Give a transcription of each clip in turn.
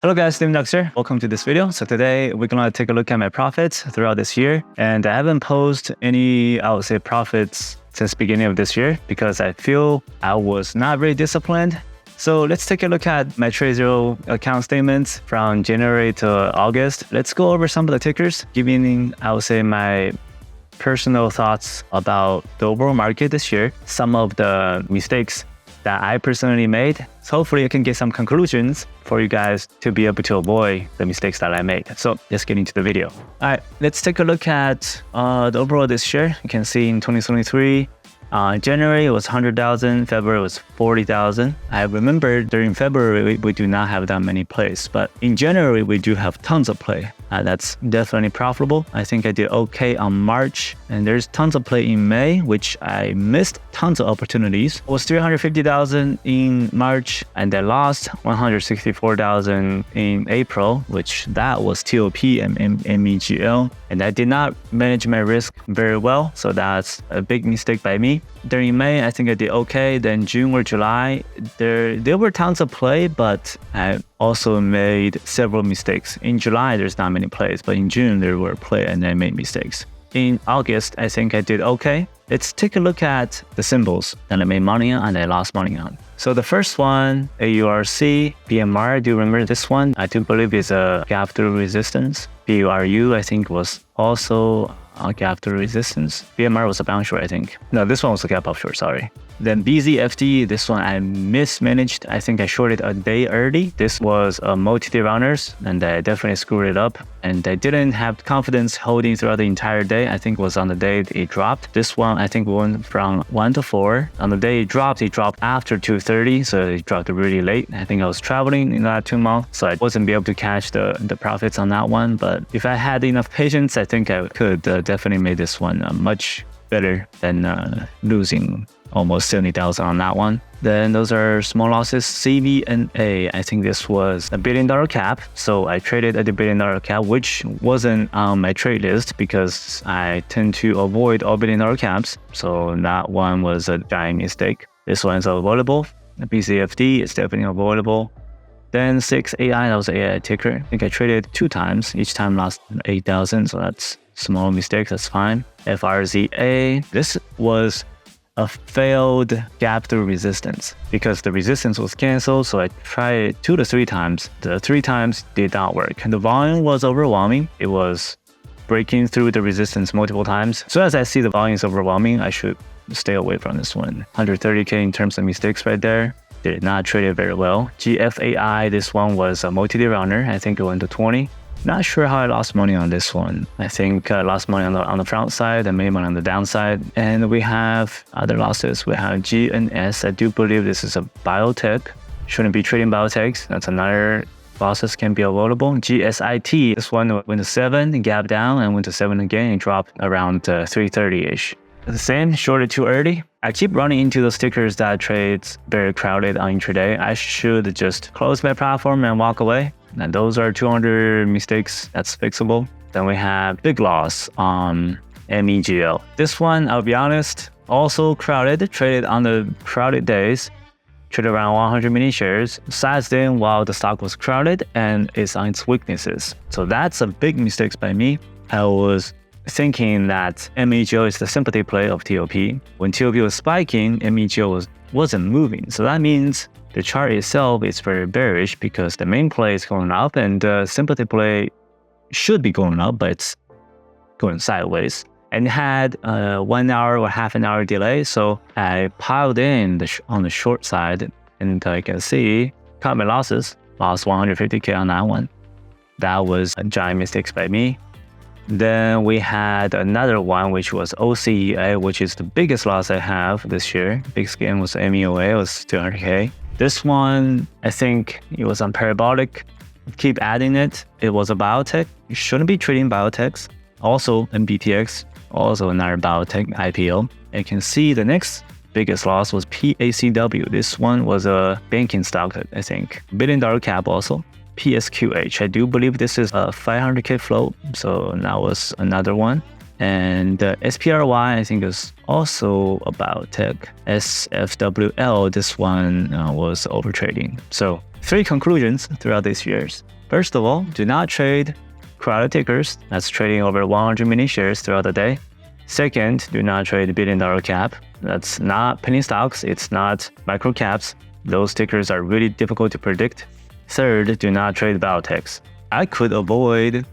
Hello guys, Steven Ducks here. Welcome to this video. So today we're gonna take a look at my profits throughout this year. And I haven't posted any, I would say, profits since beginning of this year because I feel I was not very disciplined. So let's take a look at my TradeZero account statements from January to August. Let's go over some of the tickers, giving, I would say, my personal thoughts about the overall market this year, some of the mistakes that I personally made. So hopefully I can get some conclusions for you guys to be able to avoid the mistakes that I made. So let's get into the video. All right, let's take a look at the overall this year. You can see in 2023, January it was 100,000, February was 40,000. I remember during February, we do not have that many plays, but in January, we do have tons of play. That's definitely profitable. I think I did okay on March, and there's tons of play in May, which I missed tons of opportunities. It was 350,000 in March, and I lost 164,000 in April, which that was TOP and MEGL. And I did not manage my risk very well, so that's a big mistake by me. During May, I think I did okay. Then June or July, there were tons of play, but I also made several mistakes. In July, there's not many plays, but in June, there were play and I made mistakes. In August, I think I did okay. Let's take a look at the symbols that I made money on and I lost money on. So the first one, AURC, BMR, do you remember this one? I do believe it's a gap through resistance. BURU, I think, was also a gap through resistance. BMR was a bounce short, I think. No, this one was a gap up short, sorry. Then BZFD, this one I mismanaged. I think I shorted a day early. This was a multi-day runners, and I definitely screwed it up. And I didn't have confidence holding throughout the entire day. I think it was on the day it dropped. This one, I think, went from 1 to 4. On the day it dropped after 2:30, so it dropped really late. I think I was traveling in that 2 months, so I wasn't be able to catch the profits on that one. But if I had enough patience, I think I could definitely make this one much better than losing almost 70,000 on that one. Then those are small losses. CVNA, I think this was a $1 billion cap. So I traded at the $1 billion cap, which wasn't on my trade list because I tend to avoid all $1 billion caps. So that one was a giant mistake. This one is avoidable. The BCFD is definitely avoidable. Then 6AI, that was an AI ticker. I think I traded 2 times. Each time lost 8,000. So that's small mistakes. That's fine. FRZA, this was a failed gap through resistance because the resistance was canceled. So I tried 2 to 3 times. The 3 times did not work. And the volume was overwhelming. It was breaking through the resistance multiple times. So as I see the volume is overwhelming, I should stay away from this one. 130K in terms of mistakes right there. Did not trade it very well. GFAI, this one was a multi-day runner. I think it went to 20. Not sure how I lost money on this one. I think I lost money on the front side and made money on the downside. And we have other losses. We have GNS. I do believe this is a biotech. Shouldn't be trading biotechs. That's another losses can be avoidable. GSIT, this one went to 7, gap down and went to 7 again and dropped around 330-ish. The same, shorted too early. I keep running into those stickers that trades very crowded on intraday. I should just close my platform and walk away. And those are 200 mistakes. That's fixable. Then we have big loss on MEGL. This one, I'll be honest, also crowded, traded on the crowded days, traded around 100 mini shares, sized in while the stock was crowded and it's on its weaknesses. So that's a big mistake by me. I was thinking that MEGL is the sympathy play of TOP. When TOP was spiking, MEGL wasn't moving. So that means the chart itself is very bearish because the main play is going up and the sympathy play should be going up, but it's going sideways. And it had a 1 hour or half an hour delay. So I piled in on the short side and I can see, cut my losses, lost 150K on that one. That was a giant mistake by me. Then we had another one, which was OCEA, which is the biggest loss I have this year. Biggest gain was MEOA, it was 200K. This one, I think it was on parabolic. Keep adding it. It was a biotech. You shouldn't be trading biotechs. Also, MBTX, also another biotech IPO. You can see the next biggest loss was PACW. This one was a banking stock, I think. $1 billion cap also. PSQH, I do believe this is a 500K float. So that was another one. And SPRY, I think, is also about tech. SFWL, this one was overtrading. So 3 conclusions throughout these years. First of all, do not trade crowded tickers. That's trading over 100 mini shares throughout the day. Second, do not trade billion-dollar cap. That's not penny stocks. It's not micro caps. Those tickers are really difficult to predict. Third, do not trade biotechs. I could avoid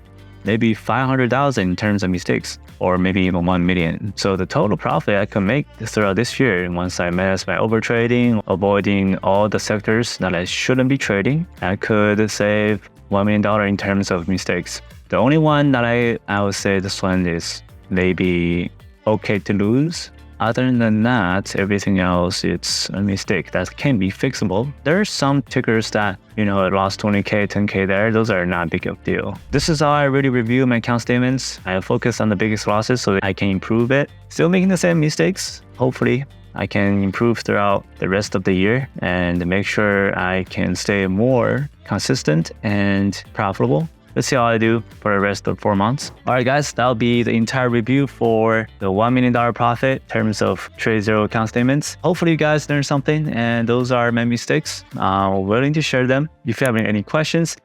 maybe 500,000 in terms of mistakes, or maybe even 1 million. So the total profit I could make throughout this year, once I manage my overtrading, avoiding all the sectors that I shouldn't be trading, I could save $1 million in terms of mistakes. The only one that I would say this one is maybe okay to lose. Other than that, everything else, it's a mistake that can be fixable. There are some tickers that, I lost 20K, 10K there. Those are not a big of a deal. This is how I really review my account statements. I focus on the biggest losses so I can improve it. Still making the same mistakes. Hopefully, I can improve throughout the rest of the year and make sure I can stay more consistent and profitable. Let's see how I do for the rest of 4 months. All right, guys, that'll be the entire review for the $1 million profit in terms of TradeZero account statements. Hopefully you guys learned something, and those are my mistakes. I'm willing to share them. If you have any questions,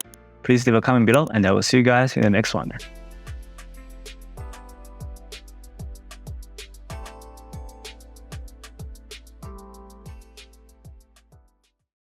please leave a comment below, and I will see you guys in the next one.